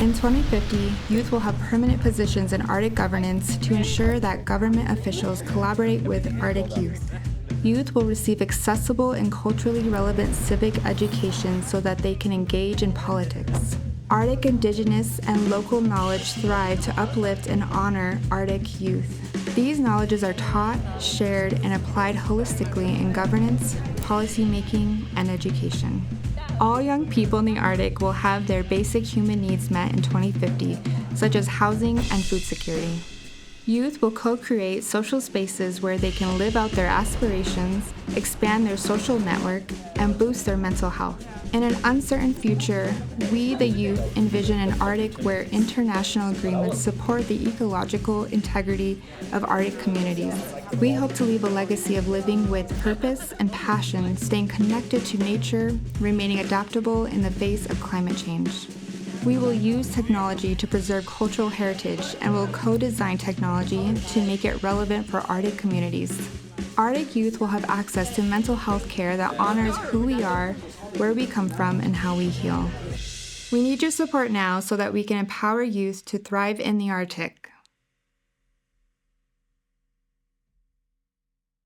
In 2050, youth will have permanent positions in Arctic governance to ensure that government officials collaborate with Arctic youth. Youth will receive accessible and culturally relevant civic education so that they can engage in politics. Arctic Indigenous and local knowledge thrive to uplift and honor Arctic youth. These knowledges are taught, shared, and applied holistically in governance, policymaking, and education. All young people in the Arctic will have their basic human needs met in 2050, such as housing and food security. Youth will co-create social spaces where they can live out their aspirations, expand their social network, and boost their mental health. In an uncertain future, we, the youth, envision an Arctic where international agreements support the ecological integrity of Arctic communities. We hope to leave a legacy of living with purpose and passion, staying connected to nature, remaining adaptable in the face of climate change. We will use technology to preserve cultural heritage and will co-design technology to make it relevant for Arctic communities. Arctic youth will have access to mental health care that honors who we are, where we come from, and how we heal. We need your support now so that we can empower youth to thrive in the Arctic.